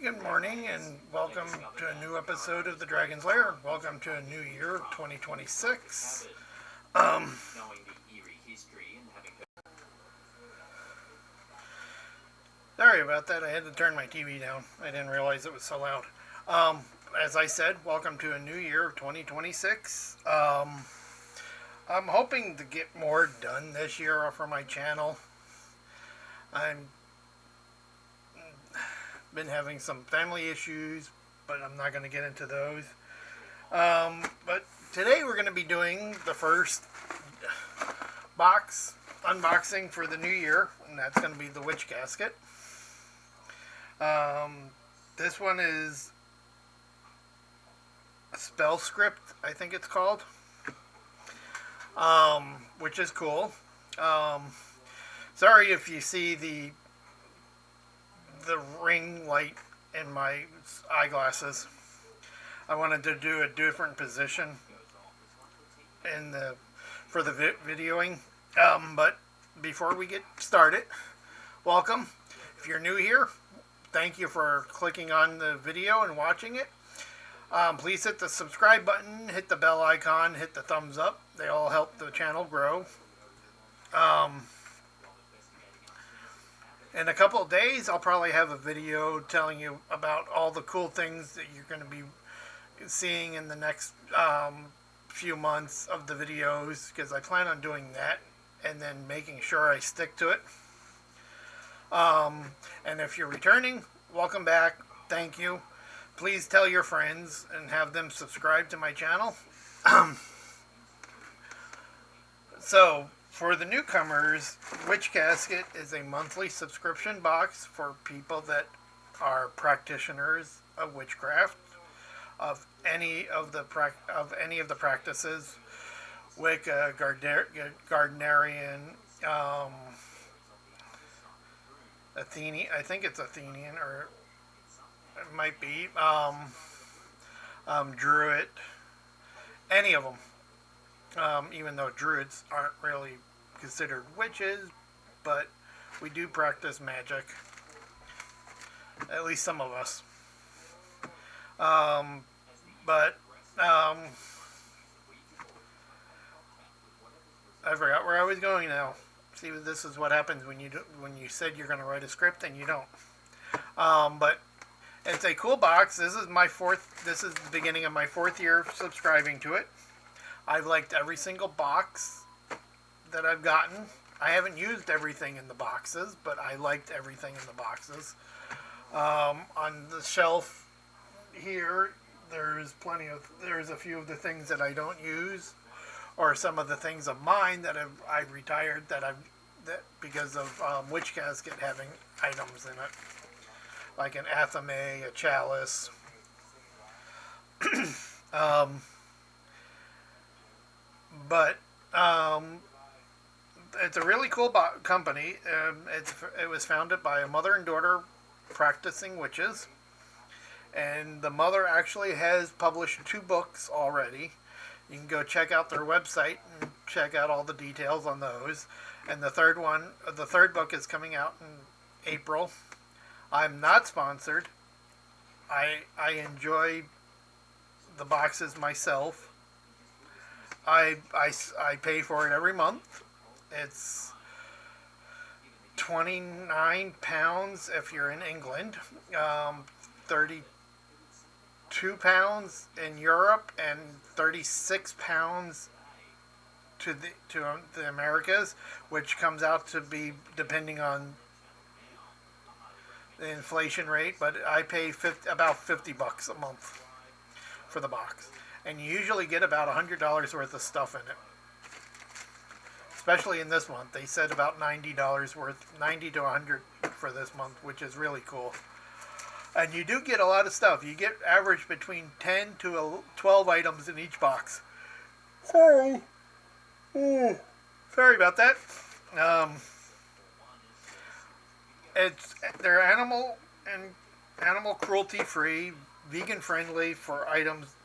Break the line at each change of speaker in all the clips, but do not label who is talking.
Good morning and welcome to a new episode of the Dragon's Lair. Welcome to a new year, 2026. Sorry about that. I had to turn my TV down. I didn't realize it was so loud. As I said, welcome to a new year of 2026. I'm hoping to get more done this year for my channel. I've been having some family issues, but I'm not going to get into those. But today we're going to be doing the first box unboxing for the new year, and that's going to be the Witch Casket. This one is a spell script, I think it's called, which is cool. Sorry if you see the ring light in my eyeglasses. I wanted to do a different position for the videoing. But before we get started, welcome. If you're new here, thank you for clicking on the video and watching it. Please hit the subscribe button, hit the bell icon, hit the thumbs up. They all help the channel grow. In a couple of days, I'll probably have a video telling you about all the cool things that you're going to be seeing in the next few months of the videos, because I plan on doing that and then making sure I stick to it. And if you're returning, welcome back. Thank you. Please tell your friends and have them subscribe to my channel. So, for the newcomers, Witch Casket is a monthly subscription box for people that are practitioners of witchcraft, of any of the practices, Wicca, Gardnerian, Athenian. I think it's Athenian, or it might be Druid. Any of them. Even though Druids aren't really considered witches, but we do practice magic. At least some of us. I forgot where I was going now. See, this is what happens when you said you're going to write a script and you don't. But it's a cool box. This is the beginning of my 4th year of subscribing to it. I've liked every single box that I've gotten. I haven't used everything in the boxes, but I liked everything in the boxes. On the shelf here, there's a few of the things that I don't use, or some of the things of mine that I've retired because of Witch Casket having items in it, like an athame, a chalice. But it's a really cool company. It was founded by a mother and daughter practicing witches, and the mother actually has published 2 books already. You can go check out their website and check out all the details on those. And the third book is coming out in April. I'm not sponsored. I enjoy the boxes myself. I pay for it every month. It's £29 if you're in England, £32 in Europe, and £36 to the Americas, which comes out to be, depending on the inflation rate, but I pay about $50 a month for the box. And you usually get about $100 worth of stuff in it. Especially in this month. They said about $90 worth, 90 to 100 for this month, which is really cool. And you do get a lot of stuff. You get average between 10 to 12 items in each box. Sorry about that. They're animal cruelty free, vegan friendly for items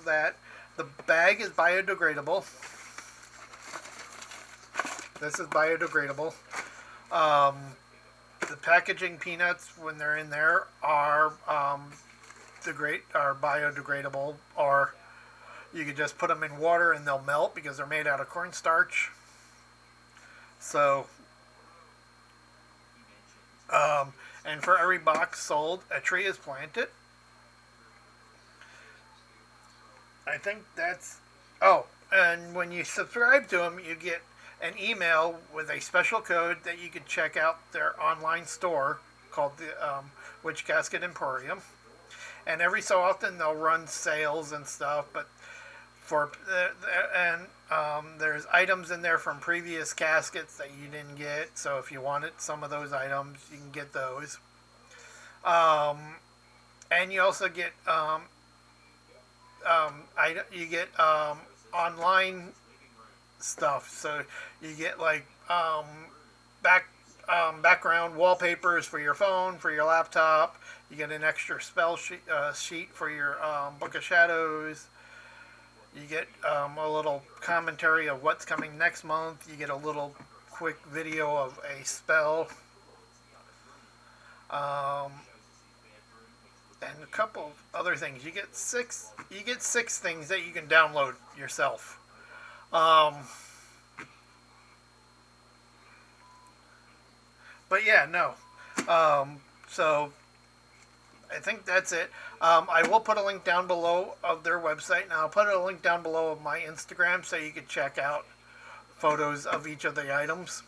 that the bag is biodegradable. This is biodegradable. the packaging peanuts, when they're in there, are are biodegradable, or you could just put them in water and they'll melt because they're made out of cornstarch. So, and for every box sold, a tree is planted. I think that's. Oh, and when you subscribe to them, you get an email with a special code that you can check out their online store called the Witch Casket Emporium. And every so often they'll run sales and stuff, but for there's items in there from previous caskets that you didn't get. So if you wanted some of those items, you can get those. And you also get you get online stuff. So you get like background wallpapers for your phone, for your laptop. You get an extra spell sheet for your Book of Shadows. You get a little commentary of what's coming next month. You get a little quick video of a spell. And a couple of other things. You get six things that you can download yourself. But yeah, no. So I think that's it. I will put a link down below of their website, and I'll put a link down below of my Instagram so you can check out photos of each of the items.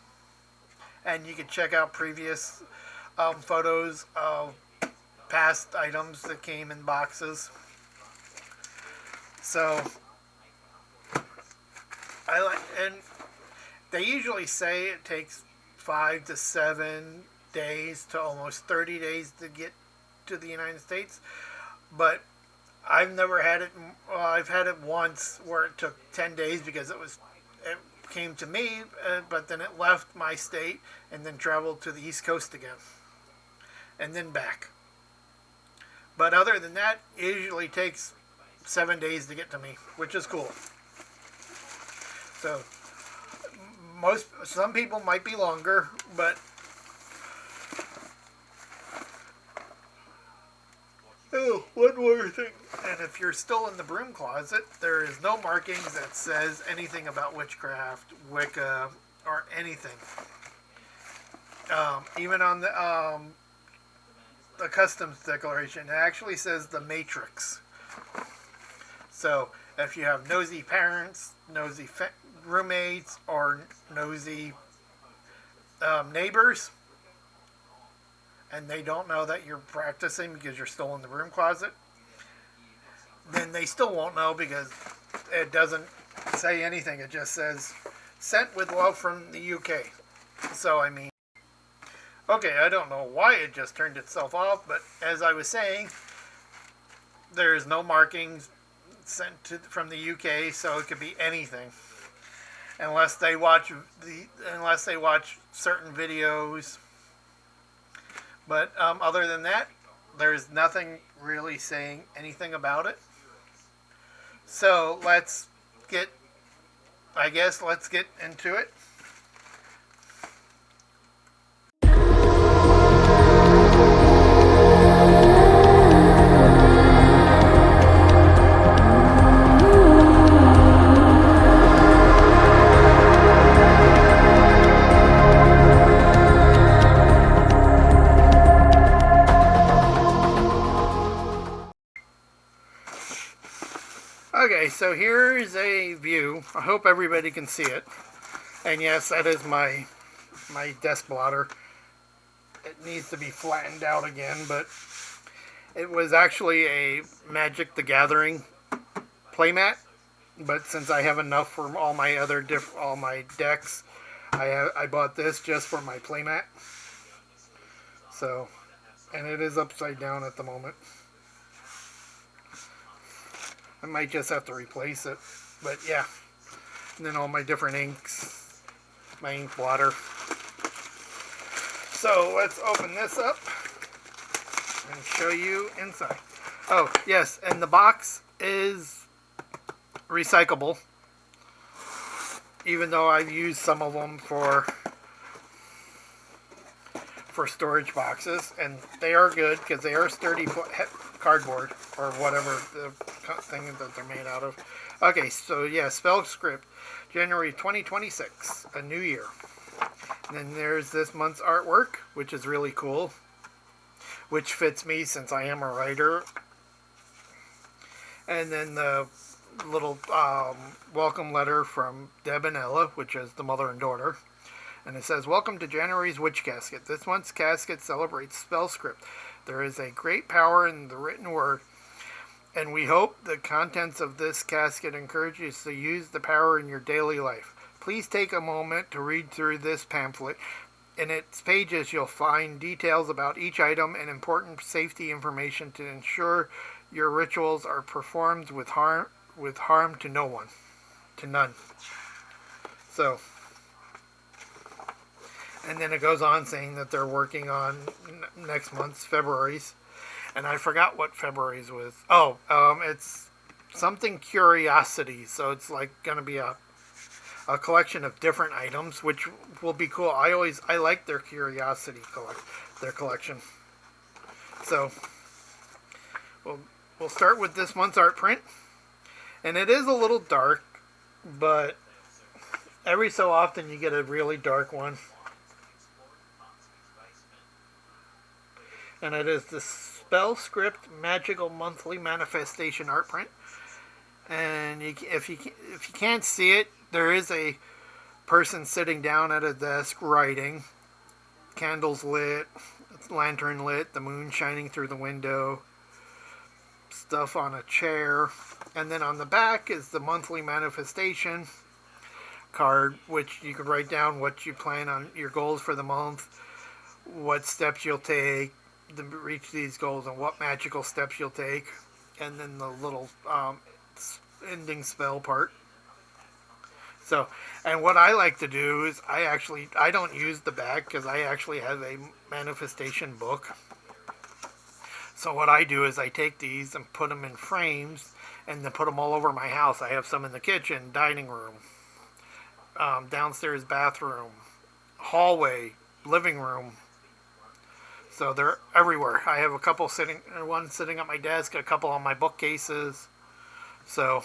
And you can check out previous photos of past items that came in boxes. So and they usually say it takes 5 to 7 days to almost 30 days to get to the United States, but I've never had it. Well, I've had it once where it took 10 days because it came to me, but then it left my state and then traveled to the East Coast again, and then back. But other than that, it usually takes 7 days to get to me, which is cool. So some people might be longer, but one more thing. And if you're still in the broom closet, there is no markings that says anything about witchcraft, Wicca, or anything. Even on the customs declaration, it actually says the Matrix. So if you have nosy parents, nosy roommates, or nosy neighbors, and they don't know that you're practicing because you're still in the broom closet, then they still won't know because it doesn't say anything. It just says, sent with love from the UK. So, I mean, okay, I don't know why it just turned itself off, but as I was saying, there's no markings sent from the UK, so it could be anything. Unless they watch certain videos. But other than that, there's nothing really saying anything about it. So let's get into it. Okay, so here's a view. I hope everybody can see it. And yes, that is my desk blotter. It needs to be flattened out again, but it was actually a Magic the Gathering playmat. But since I have enough for all my other all my decks, I bought this just for my playmat. So, and it is upside down at the moment. I might just have to replace it, but yeah. And then all my different inks, my ink blotter. So let's open this up and show you inside. Oh, yes, and the box is recyclable, even though I've used some of them for for storage boxes, and they are good because they are sturdy cardboard or whatever the thing that they're made out of. Okay, so yeah, spell script, January 2026, a new year. And then there's this month's artwork, which is really cool, which fits me since I am a writer. And then the little welcome letter from Deb and Ella, which is the mother and daughter. And it says, "Welcome to January's Witch Casket. This month's casket celebrates spell script. There is a great power in the written word, and we hope the contents of this casket encourage you to use the power in your daily life. Please take a moment to read through this pamphlet. In its pages, you'll find details about each item and important safety information to ensure your rituals are performed with harm to no one, to none." So, and then it goes on saying that they're working on next month's February's, and I forgot what February's was. Oh, it's something curiosity, so it's like gonna be a collection of different items, which will be cool. I like their curiosity their collection. So we'll start with this month's art print, and it is a little dark, but every so often you get a really dark one, and it is the Spell Script Magical Monthly Manifestation art print. And if you can't see it, there is a person sitting down at a desk writing, candles lit, lantern lit, the moon shining through the window, stuff on a chair. And then on the back is the monthly manifestation card, which you could write down what you plan on, your goals for the month, what steps you'll take to reach these goals, and what magical steps you'll take, and then the little ending spell part. So, and what I like to do is I don't use the back because I actually have a manifestation book. So what I do is I take these and put them in frames and then put them all over my house. I have some in the kitchen, dining room, downstairs bathroom, hallway, living room. So they're everywhere. I have one sitting at my desk, a couple on my bookcases. So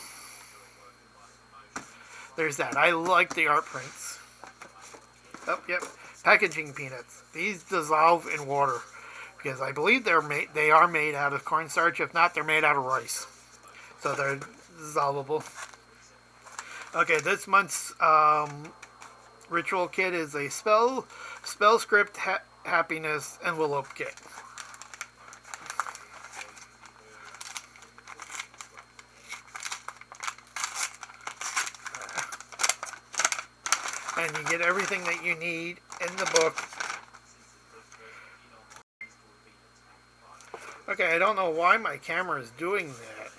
there's that. I like the art prints. Oh, yep. Packaging peanuts. These dissolve in water because I believe they are made out of cornstarch. If not, they're made out of rice. So they're dissolvable. Okay, this month's ritual kit is a spell script happiness envelope kit. And you get everything that you need in the book. Okay, I don't know why my camera is doing that.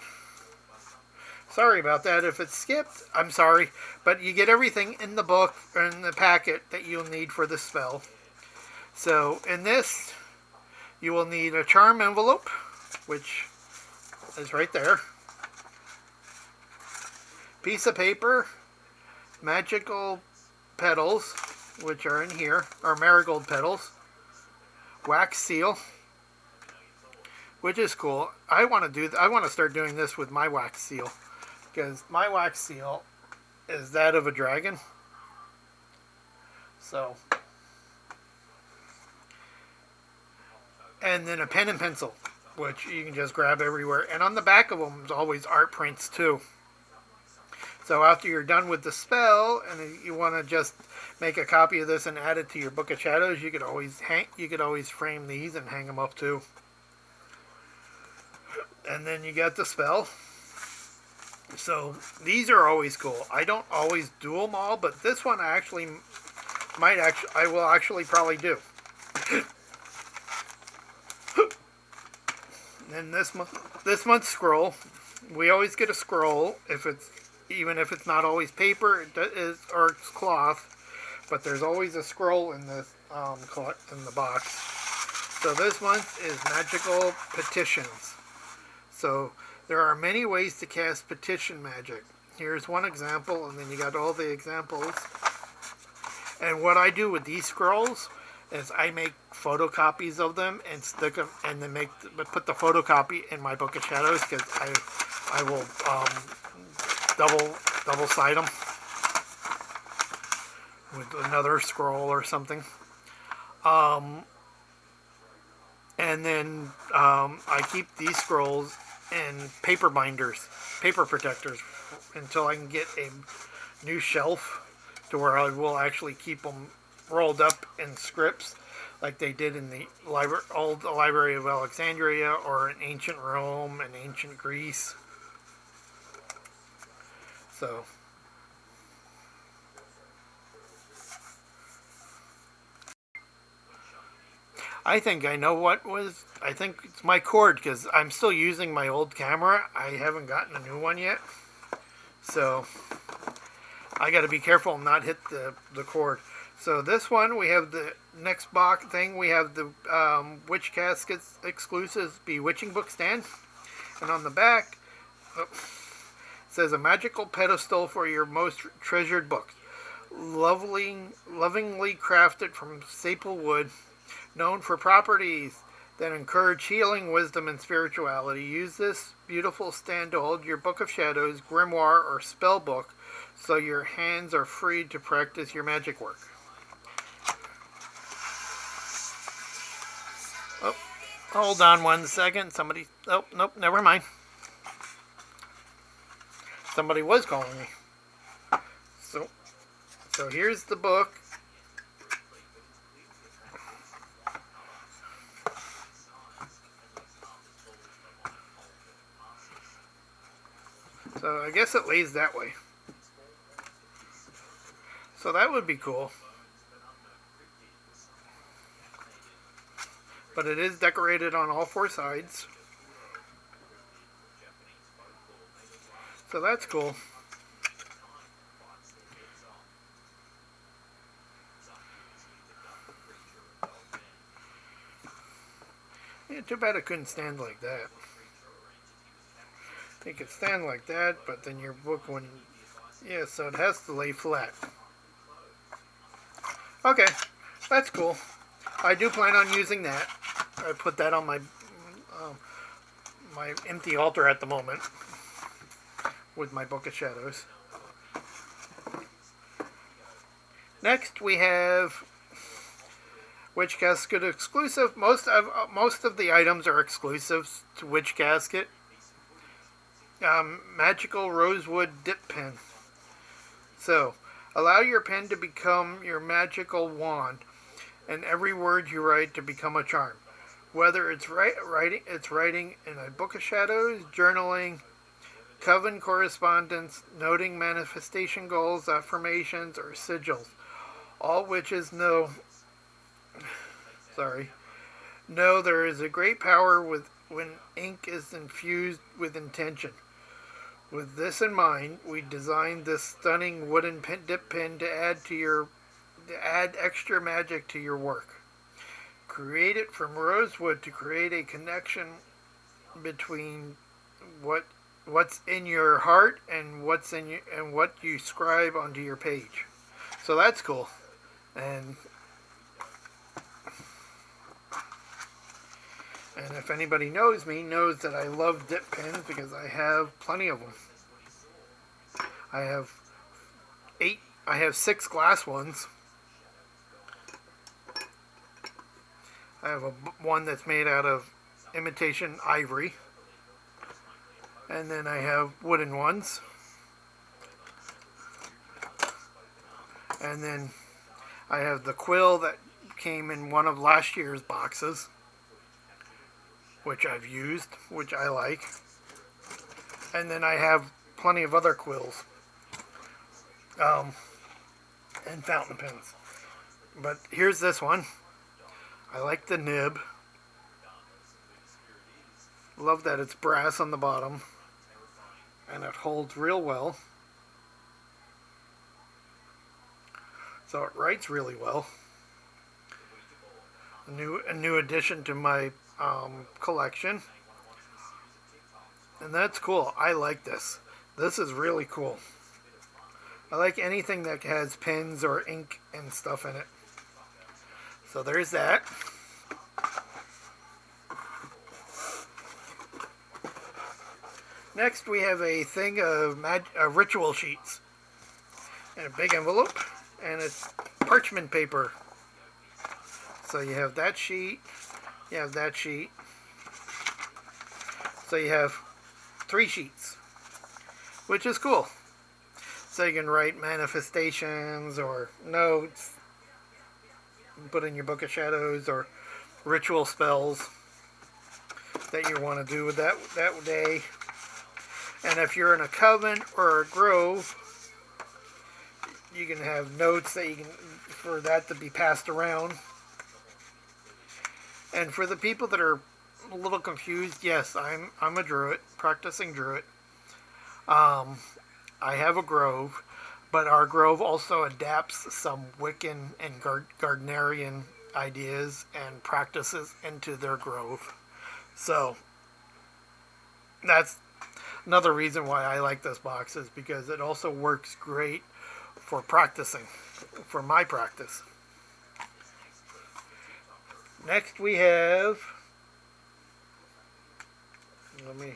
Sorry about that. If it's skipped, I'm sorry. But you get everything in the book, or in the packet, that you'll need for the spell. So, in this, you will need a charm envelope, which is right there. Piece of paper, magical petals, which are in here, or marigold petals, wax seal, which is cool. I want to start doing this with my wax seal, because my wax seal is that of a dragon. So, and then a pen and pencil, which you can just grab everywhere. And on the back of them is always art prints too. So after you're done with the spell, and you want to just make a copy of this and add it to your book of shadows, you could always frame these and hang them up too. And then you got the spell. So these are always cool. I don't always do them all, but this one I will actually probably do. And this month's scroll, we always get a scroll even if it's not always paper, or it's cloth, but there's always a scroll in this in the box. So this month is magical petitions. So there are many ways to cast petition magic. Here's one example, and then you got all the examples. And what I do with these scrolls is I make photocopies of them and stick them, and then put the photocopy in my book of shadows, because I will double side them with another scroll or something. And then I keep these scrolls in paper binders, paper protectors, until I can get a new shelf to where I will actually keep them rolled up in scripts like they did in the old Library of Alexandria or in ancient Rome and ancient Greece. So I think I know what was. I think it's my cord, because I'm still using my old camera. I haven't gotten a new one yet. So I got to be careful and not hit the cord. So this one, we have the next box thing. We have the Witch Caskets exclusive Bewitching Book Stand. And on the back, it says a magical pedestal for your most treasured books. Lovingly crafted from maple wood, known for properties that encourage healing, wisdom, and spirituality. Use this beautiful stand to hold your book of shadows, grimoire, or spell book, so your hands are free to practice your magic work. Oh, hold on 1 second. Somebody... Oh, nope, never mind. Somebody was calling me. So here's the book. So I guess it lays that way. So that would be cool. But it is decorated on all 4 sides. So that's cool. Yeah, too bad it couldn't stand like that. It could stand like that, but then your book wouldn't... Yeah, so it has to lay flat. Okay, that's cool. I do plan on using that. I put that on my my empty altar at the moment with my Book of Shadows. Next we have Witch Casket exclusive. Most of the items are exclusive to Witch Casket. Magical rosewood dip pen. So, allow your pen to become your magical wand, and every word you write to become a charm. Whether it's writing in a Book of Shadows, journaling, coven correspondence, noting manifestation goals, affirmations, or sigils. All witches know there is a great power when ink is infused with intention. With this in mind, we designed this stunning wooden dip pen to add extra magic to your work. Create it from rosewood to create a connection between what's in your heart and what you scribe onto your page. So that's cool. And if anybody knows me, knows that I love dip pens because I have plenty of them. I have 6 glass ones. I have one that's made out of imitation ivory. And then I have wooden ones. And then I have the quill that came in one of last year's boxes, which I've used, which I like. And then I have plenty of other quills. And fountain pens. But here's this one. I like the nib. Love that it's brass on the bottom. And it holds real well. So it writes really well. A new addition to my collection. And that's cool. I like this. This is really cool. I like anything that has pens or ink and stuff in it. So there's that. Next, we have a thing of ritual sheets and a big envelope, and it's parchment paper. So you have that sheet, you have that sheet. So you have 3 sheets, which is cool. So you can write manifestations or notes, put in your Book of Shadows, or ritual spells that you want to do with that day. And if you're in a coven or a grove, you can have notes that you can for that to be passed around. And for the people that are a little confused, yes, I'm a druid, practicing druid. I have a grove, but our grove also adapts some Wiccan and Gardnerian ideas and practices into their grove. So that's another reason why I like this box, is because it also works great for practicing, for my practice. Next we have, let me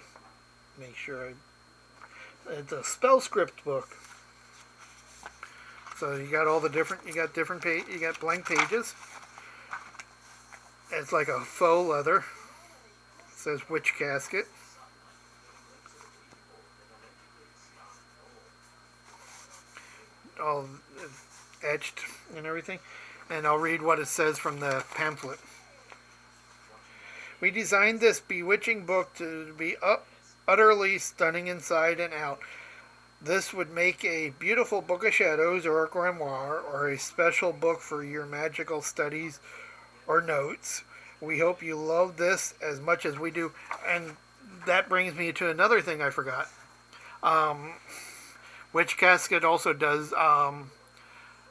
make sure, it's a spell script book. So you got all the different, you got blank pages. It's like a faux leather. It says Witch Casket. All etched and everything. And I'll read what it says from the pamphlet. We designed this bewitching book to be utterly stunning inside and out. This would make a beautiful Book of Shadows or a grimoire or a special book for your magical studies or notes. We hope you love this as much as we do. And that brings me to another thing I forgot. Witch Casket also does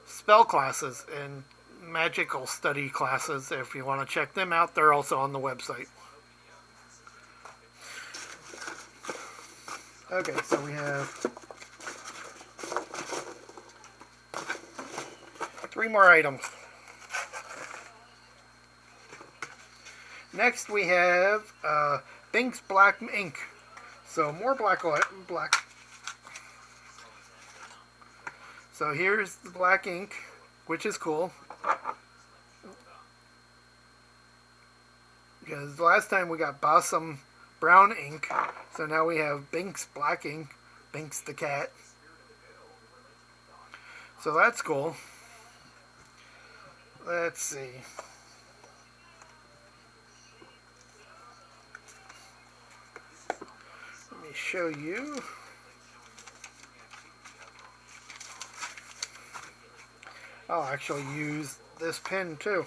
spell classes and magical study classes. If you want to check them out, they're also on the website. Okay, so we have 3 more items. Next we have Bink's Black Ink. So more black. So here's the black ink, which is cool. Because the last time we got Bossum brown ink, so now we have Bink's black ink, Bink's the cat. So that's cool. Let's see. Let me show you. I'll actually use this pen too.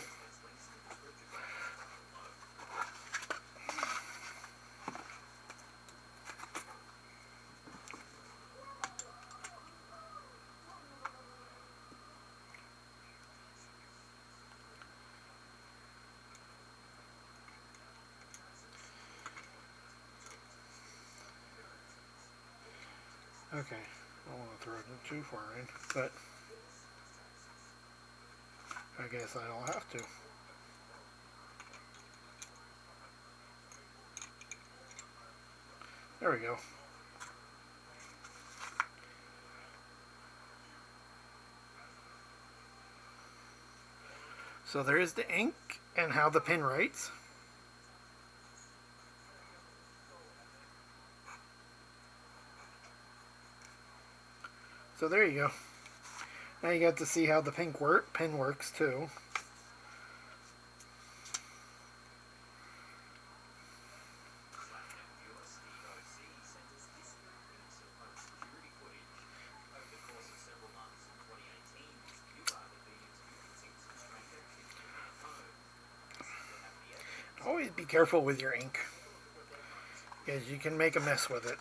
Okay, I don't want to throw it too far in, but I guess I don't have to. There we go. So there is the ink and how the pen writes. So there you go. Now you got to see how the pen works too. Always be careful with your ink, because you can make a mess with it.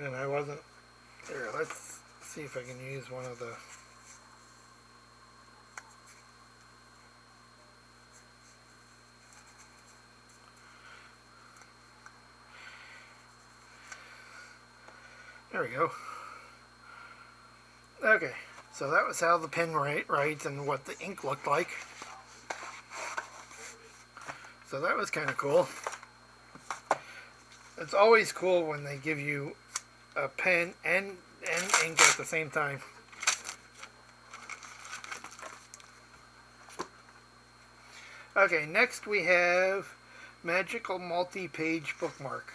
And I wasn't there. Let's see if I can use one of the. There we go. Okay, So that was how the pen writes and what the ink looked like. So that was kind of cool. It's always cool when they give you a pen and ink at the same time. Okay, next we have Magical Multi-Page Bookmark.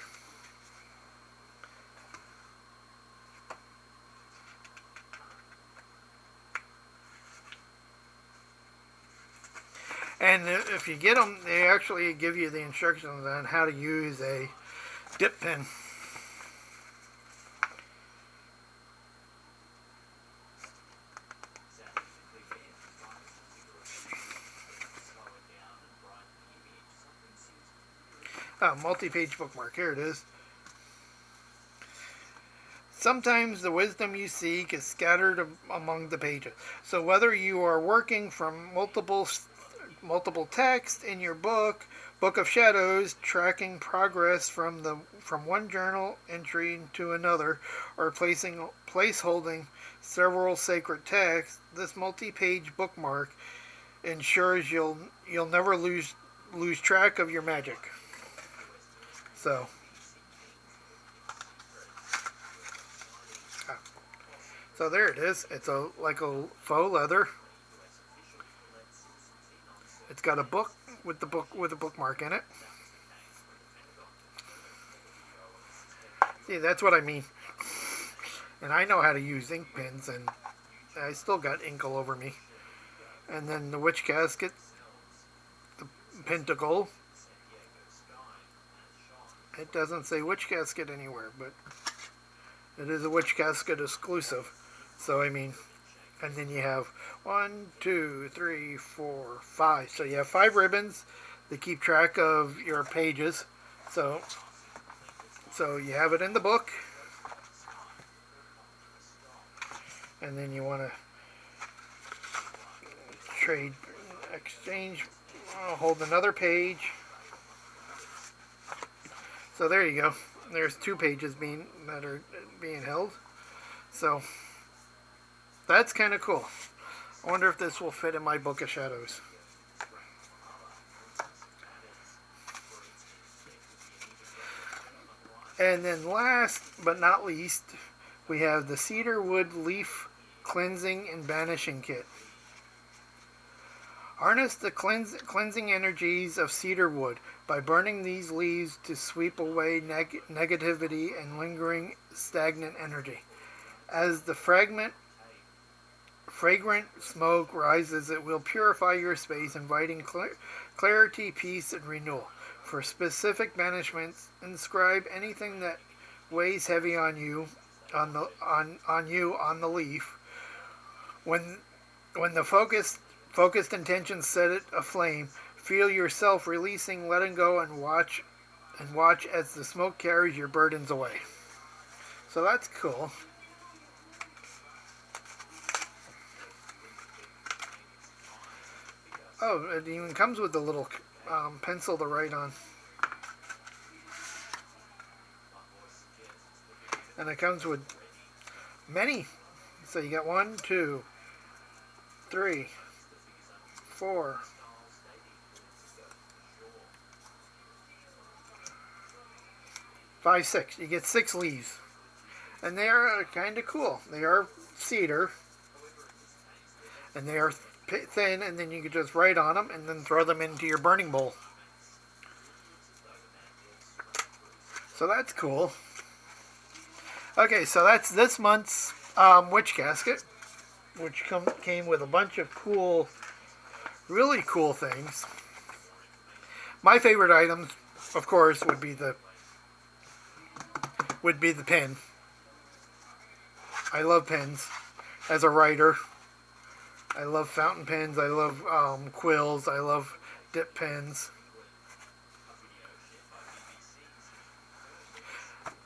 And if you get them, they actually give you the instructions on how to use a dip pen. Multi-page bookmark. Here it is. Sometimes the wisdom you seek is scattered among the pages. So whether you are working from multiple text in your book of shadows, tracking progress from one journal entry to another, or placeholding several sacred texts, this multi-page bookmark ensures you'll never lose track of your magic. So there it is. It's like a faux leather. It's got a book with a bookmark in it. See, that's what I mean. And I know how to use ink pens, and I still got ink all over me. And then the witch casket, the pentacle. It doesn't say witch casket anywhere, but it is a witch casket exclusive. So I mean, and then you have 1, 2, 3, 4, 5. So you have 5 ribbons that keep track of your pages. So you have it in the book, and then you want to exchange, hold another page. So there you go. There's 2 pages that are being held. So that's kind of cool. I wonder if this will fit in my book of shadows. And then last but not least, we have the cedar wood leaf cleansing and banishing kit. Harness the cleansing energies of cedar wood by burning these leaves to sweep away negativity and lingering stagnant energy. As the fragrant smoke rises, it will purify your space, inviting clarity, peace, and renewal. For specific banishments, inscribe anything that weighs heavy on you on the leaf. When the focused intention set it aflame, feel yourself releasing, letting go, and watch as the smoke carries your burdens away. So that's cool. Oh, it even comes with a little pencil to write on. And it comes with many. So you got 1, 2, 3, 4, 5, 6. You get 6 leaves. And they are kind of cool. They are cedar. And they are thin, and then you can just write on them and then throw them into your burning bowl. So that's cool. Okay, so that's this month's witch casket, which came with a bunch of cool, really cool things. My favorite items, of course, would be the pen. I love pens as a writer. I love fountain pens. I love quills. I love dip pens.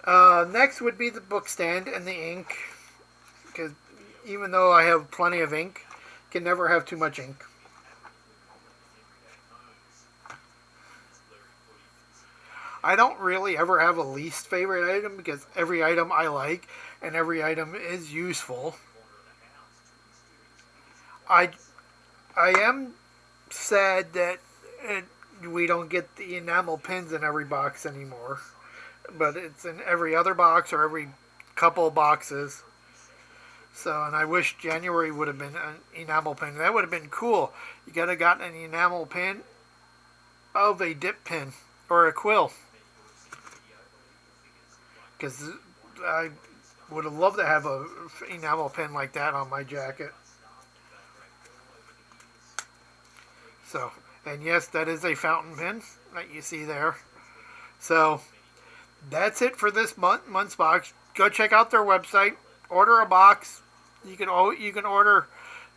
Next would be the book stand and the ink. Because even though I have plenty of ink, can never have too much ink. I don't really ever have a least favorite item because every item I like and every item is useful. I I am sad that it, we don't get the enamel pins in every box anymore, but it's in every other box or every couple of boxes. So, and I wish January would have been an enamel pin. That would have been cool. You could have gotten an enamel pin of a dip pin or a quill. Because I would have loved to have a enamel pin like that on my jacket. So, and yes, that is a fountain pen that you see there. So, that's it for this month's box. Go check out their website. Order a box. You can order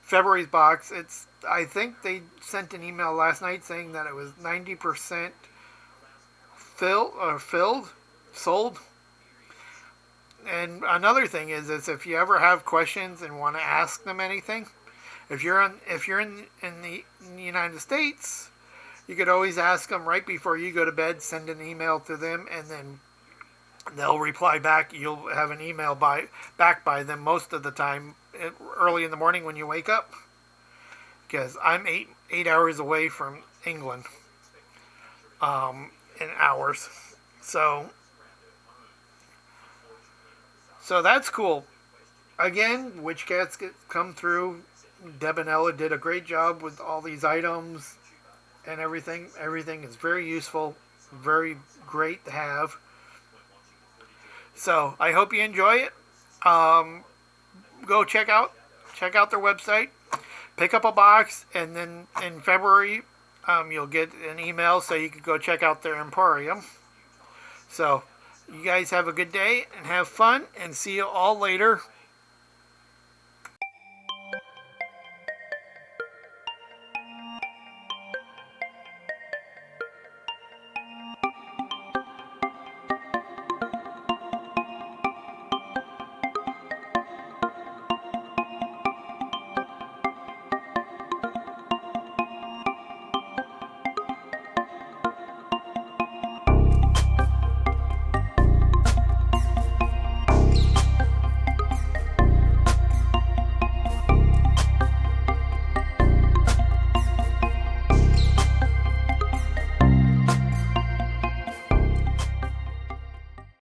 February's box. It's I think they sent an email last night saying that it was 90% filled, sold. And another thing is if you ever have questions and want to ask them anything, if you're in the United States, you could always ask them right before you go to bed. Send an email to them, and then they'll reply back. You'll have an email back by them most of the time early in the morning when you wake up. Because I'm eight hours away from England, in hours, so that's cool. Again, Witch Casket come through. Deb and Ella did a great job with all these items and everything. Everything is very useful, very great to have. So I hope you enjoy it. Go check out their website. Pick up a box, and then in February, you'll get an email so you can go check out their emporium. So you guys have a good day and have fun, and see you all later.